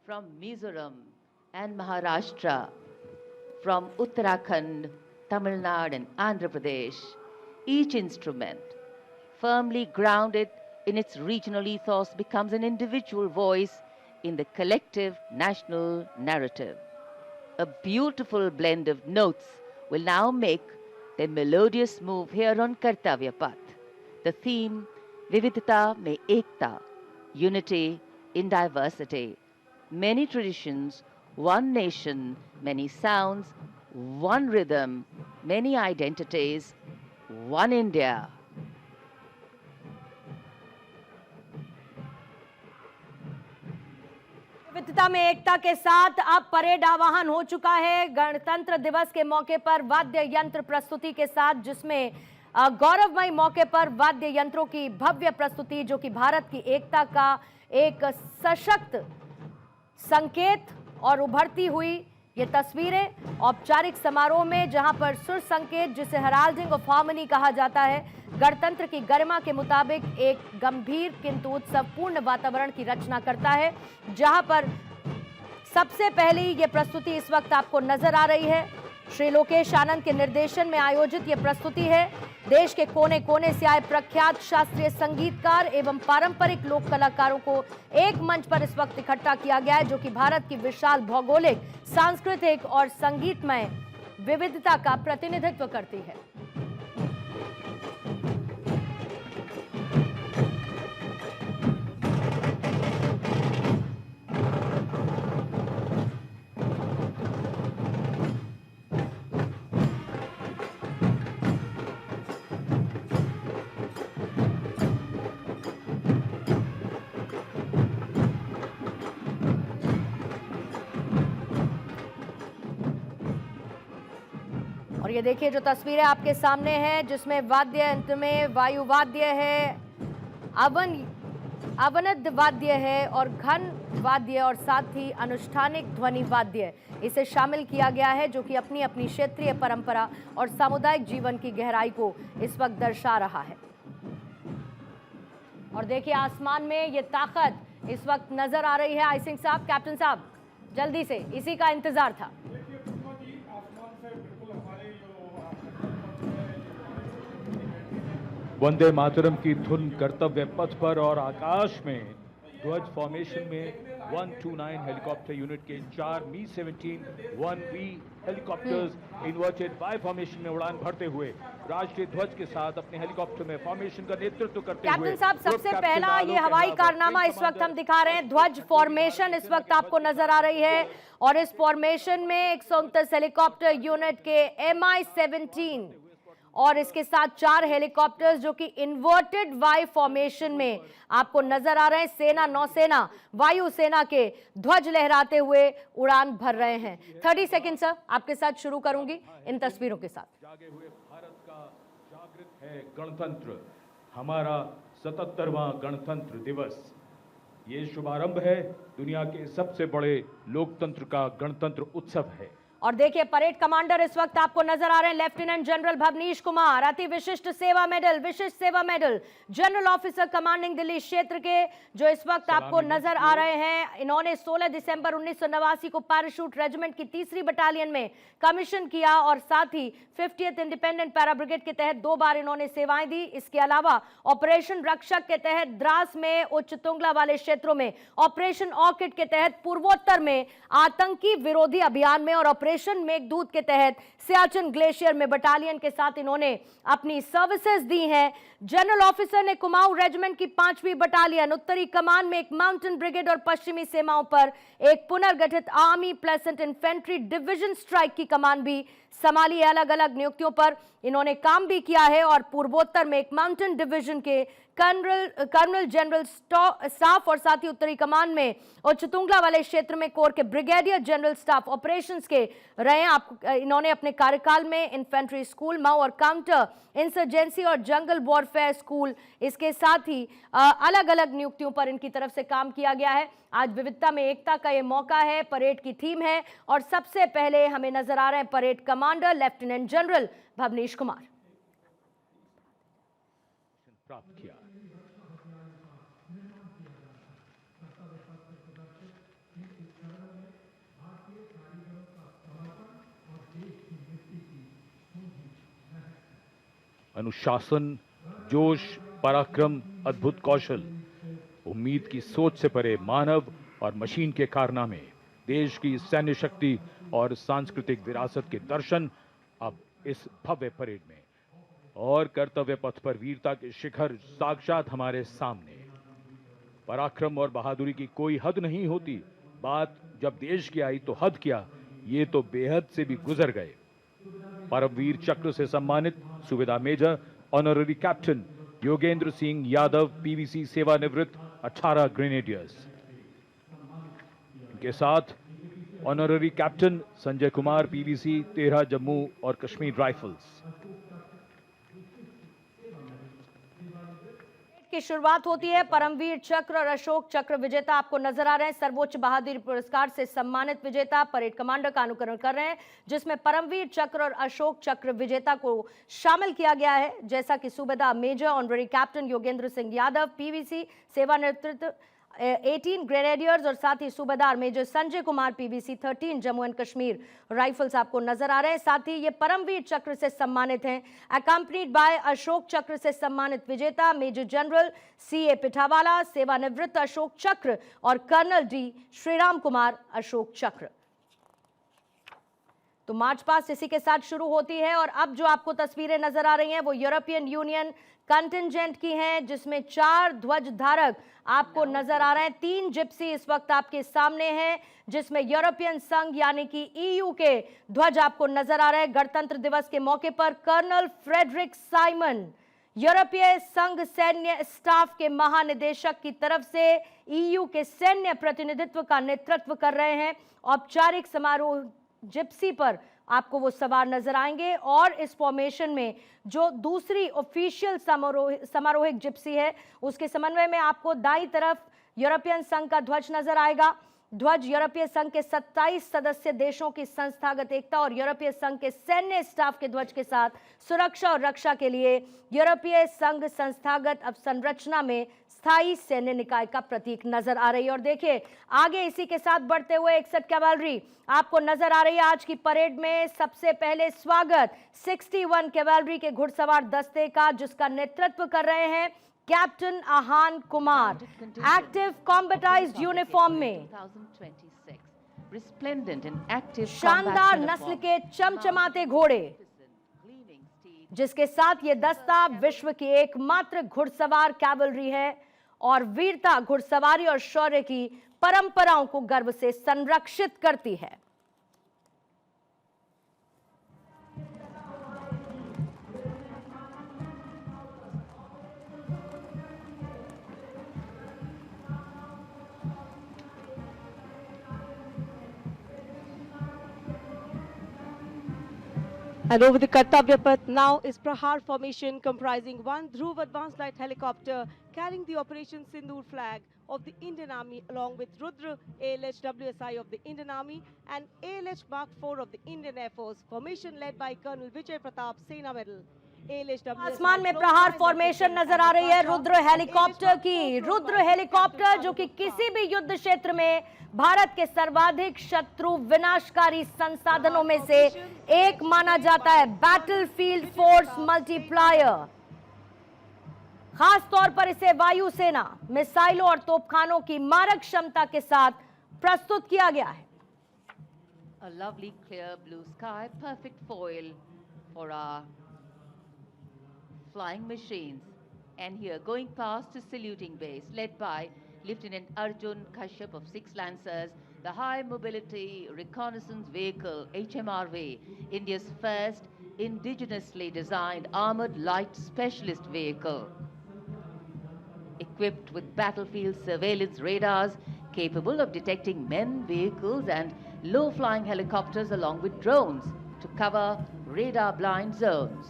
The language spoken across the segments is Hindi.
from Mizoram and Maharashtra, from Uttarakhand, Tamil Nadu and Andhra Pradesh, each instrument, firmly grounded in its regional ethos, becomes an individual voice in the collective national narrative. A beautiful blend of notes will now make their melodious move here on Kartavya Path. The theme, Vividhata Mein Ekta, unity in diversity. Many traditions, one nation, many sounds, one rhythm, many identities, one India. विविधता में एकता के साथ अब परेड आवाहन हो चुका है गणतंत्र दिवस के मौके पर वाद्य यंत्र प्रस्तुति के साथ, जिसमें गौरवमय मौके पर वाद्य यंत्रों की भव्य प्रस्तुति, जो कि भारत की एकता का एक सशक्त संकेत और उभरती हुई ये तस्वीरें औपचारिक समारोह में, जहां पर सुर संकेत, जिसे हेराल्डिंग ऑफ हार्मनी कहा जाता है, गणतंत्र की गरिमा के मुताबिक एक गंभीर किंतु उत्सवपूर्ण वातावरण की रचना करता है। जहां पर सबसे पहली ये प्रस्तुति इस वक्त आपको नजर आ रही है, श्री लोकेश आनंद के निर्देशन में आयोजित ये प्रस्तुति है। देश के कोने कोने से आए प्रख्यात शास्त्रीय संगीतकार एवं पारंपरिक लोक कलाकारों को एक मंच पर इस वक्त इकट्ठा किया गया है, जो कि भारत की विशाल भौगोलिक, सांस्कृतिक और संगीतमय विविधता का प्रतिनिधित्व करती है। और ये देखिए जो तस्वीरें आपके सामने हैं, जिसमें वाद्य यंत्र में वायु वाद्य है, अवनद वाद्य है और घन वाद्य और साथ ही अनुष्ठानिक ध्वनि वाद्य इसे शामिल किया गया है, जो कि अपनी अपनी क्षेत्रीय परंपरा और सामुदायिक जीवन की गहराई को इस वक्त दर्शा रहा है। और देखिए आसमान में ये ताकत इस वक्त नजर आ रही है। आई सिंह साहब, कैप्टन साहब, जल्दी से, इसी का इंतजार था। वंदे मातरम की धुन कर्तव्य पथ पर और आकाश में ध्वज फॉर्मेशन में 129 हेलीकॉप्टर यूनिट के 4 मी-17 1V helicopters inverted Y formation में उड़ान भरते हुए राष्ट्रीय ध्वज के साथ अपने हेलीकॉप्टर में फॉर्मेशन का नेतृत्व करते हुए। कैप्टन साहब, सबसे पहला ये हवाई कारनामा इस वक्त हम दिखा रहे हैं। ध्वज फॉर्मेशन इस वक्त आपको नजर आ रही है और इस फॉर्मेशन में 129 हेलीकॉप्टर यूनिट के Mi-17 और इसके साथ 4 हेलीकॉप्टर्स जो कि इन्वर्टेड वाई फॉर्मेशन में आपको नजर आ रहे हैं। सेना, नौसेना, वायुसेना के ध्वज लहराते हुए उड़ान भर रहे हैं। 30 सेकंड सर, आपके साथ शुरू करूंगी इन तस्वीरों के साथ। जागे हुए भारत का जागृत है गणतंत्र, हमारा 77वां गणतंत्र दिवस। ये शुभारंभ है दुनिया के सबसे बड़े लोकतंत्र का गणतंत्र उत्सव है। और देखिए परेड कमांडर इस वक्त आपको नजर आ रहे हैं, लेफ्टिनेंट जनरल भवनीश कुमार, अति विशिष्ट सेवा medal, general officer commanding Delhi क्षेत्र के, जो इस वक्त आपको नजर आ रहे हैं। इन्होंने 16 दिसंबर 1989 को पैराशूट रेजिमेंट की 3री बटालियन में कमीशन किया और साथ ही 50th इंडिपेंडेंट पैरा ब्रिगेड के तहत 2 बार इन्होंने सेवाएं दी। इसके अलावा ऑपरेशन रक्षक के तहत द्रास में उच्च तुंगला वाले क्षेत्रों में, ऑपरेशन ऑर्किड के तहत पूर्वोत्तर में आतंकी विरोधी अभियान में और ऑपरेशन मेघदूत के तहत सियाचिन ग्लेशियर में बटालियन के साथ इन्होंने अपनी सर्विसेज दी हैं। जनरल ऑफिसर ने कुमाऊं रेजिमेंट की 5वीं बटालियन, उत्तरी कमान में एक माउंटेन ब्रिगेड और पश्चिमी सीमाओं पर एक पुनर्गठित आर्मी प्लेसेंट इन्फेंट्री डिवीजन स्ट्राइक की कमान भी संभाली। अलग अलग नियुक्तियों पर इन्होंने काम भी किया है और पूर्वोत्तर में एक माउंटेन डिवीजन के कर्नल जनरल स्टाफ और साथ ही उत्तरी कमान में उच्च तुंगला वाले क्षेत्र में कोर के ब्रिगेडियर जनरल स्टाफ ऑपरेशंस के रहे हैं। इन्होंने अपने कार्यकाल में इन्फेंट्री स्कूल, माओ और काउंटर इंसर्जेंसी और जंगल वॉरफेयर स्कूल, इसके साथ ही अलग अलग नियुक्तियों पर इनकी तरफ से काम किया गया है। आज विविधता में एकता का ये मौका है, परेड की थीम है और सबसे पहले हमें नजर आ रहे हैं parade commander lieutenant general Bhavnish Kumar. प्राप्त किया। अनुशासन, जोश, पराक्रम, अद्भुत कौशल, उम्मीद की सोच से परे मानव और मशीन के कारनामे, देश की सैन्य शक्ति और सांस्कृतिक विरासत के दर्शन अब इस भव्य परेड में, और कर्तव्य पथ पर वीरता के शिखर साक्षात हमारे सामने। पराक्रम और बहादुरी की कोई हद नहीं होती। बात जब देश की आई तो हद क्या, ये तो बेहद से भी गुजर गए। परमवीर चक्र से सम्मानित सूबेदार major honorary captain Yogendra Singh Yadav, PVC सेवानिवृत्त, 18 ग्रेनेडियर्स। इनके साथ honorary captain Sanjay Kumar, PVC, 13 Jammu और कश्मीर राइफल्स। की शुरुआत होती है। परमवीर चक्र और अशोक चक्र विजेता आपको नजर आ रहे हैं। सर्वोच्च बहादुरी पुरस्कार से सम्मानित विजेता परेड कमांडर का अनुकरण कर रहे हैं, जिसमें परमवीर चक्र और अशोक चक्र विजेता को शामिल किया गया है, जैसा कि सूबेदार major honorary captain Yogendra Singh Yadav, PVC सेवानिवृत्त, 18 ग्रेनेडियर्स, और साथ ही सूबेदार major Sanjay Kumar, PVC 13 Jammu and Kashmir rifles आपको नजर आ रहे हैं। साथ ही ये परमवीर चक्र से सम्मानित हैं, अकम्पनीड बाय अशोक चक्र से सम्मानित विजेता मेजर जनरल CA पिठावाला, सेवानिवृत्त अशोक चक्र, और कर्नल D श्रीराम कुमार अशोक चक्र। तो मार्च पास्ट इसी के साथ शुरू होती है, और अब जो आपको तस्वीरें नजर आ रही हैं वो यूरोपियन यूनियन कंटिंजेंट की हैं, जिसमें 4 ध्वज धारक आपको नजर आ रहे हैं। 3 जिप्सी इस वक्त आपके सामने हैं, जिसमें यूरोपियन संघ यानी कि EU के ध्वज आपको नजर आ रहे हैं। गणतंत्र दिवस के मौके पर कर्नल फ्रेडरिक साइमन, यूरोपीय संघ सैन्य स्टाफ के महानिदेशक की तरफ से EU के सैन्य प्रतिनिधित्व का नेतृत्व कर रहे हैं। औपचारिक समारोह जिप्सी पर आपको वो सवार नजर आएंगे, और इस फॉर्मेशन में जो दूसरी ऑफिशियल समारोहिक जिप्सी है, उसके समन्वय में आपको दाईं तरफ यूरोपियन संघ का ध्वज नजर आएगा। ध्वज यूरोपीय संघ के 27 सदस्य देशों की संस्थागत एकता और यूरोपीय संघ के सैन्य स्टाफ के ध्वज के साथ सुरक्षा और रक्षा के लिए यूरोपीय संघ संस्थागत अवसंरचना में स्थायी सैन्य निकाय का प्रतीक नजर आ रही है। और देखिए आगे इसी के साथ बढ़ते हुए 61 कैवलरी आपको नजर आ रही है। आज की परेड में सबसे पहले स्वागत 61 कैवलरी के घुड़सवार दस्ते का, जिसका नेतृत्व कर रहे हैं कैप्टन आहान कुमार, एक्टिव कॉम्बेटाइज्ड यूनिफॉर्म में, शानदार नस्ल के चमचमाते घोड़े, जिसके साथ ये दस्ता विश्व की एकमात्र घुड़सवार कैवलरी है और वीरता, घुड़सवारी और शौर्य की परंपराओं को गर्व से संरक्षित करती है। And over the Kartavya Path now is Prahar formation comprising one Dhruv advanced light helicopter carrying the Operation Sindoor flag of the Indian Army, along with Rudra ALH WSI of the Indian Army and ALH Mark 4 of the Indian Air Force. Formation led by Colonel Vijay Pratap, Sena Medal. आसमान में प्रहार फॉर्मेशन नजर आ रही है रुद्र हेलीकॉप्टर की। रुद्र हेलीकॉप्टर जो कि किसी भी युद्ध क्षेत्र में भारत के सर्वाधिक शत्रु विनाशकारी संसाधनों में से एक माना जाता है। बैटलफील्ड फोर्स मल्टीप्लायर, खास तौर पर इसे वायुसेना मिसाइलों और तोपखानों की मारक क्षमता के साथ प्रस्तुत किया गया है। A lovely clear blue sky, perfect foil for our flying machines. And here, going past the saluting base, led by Lieutenant Arjun Kashyap of 6 Lancers, the High Mobility Reconnaissance Vehicle, HMRV, India's first indigenously designed armored light specialist vehicle. Equipped with battlefield surveillance radars, capable of detecting men, vehicles and low-flying helicopters along with drones to cover radar-blind zones.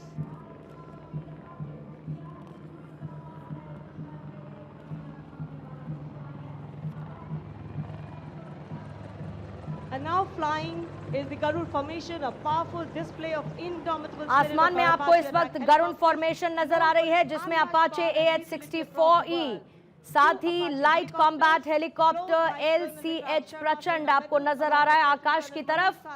And now flying is the Garud formation, a powerful display of indomitable. आसमान में आपको इस वक्त गरुड़ फॉर्मेशन नजर आ रही है, जिसमें अपाचे AH-64E, साथ ही लाइट कॉम्बैट हेलीकॉप्टर LCH प्रचंड आपको नजर आ रहा है आकाश की तरफ।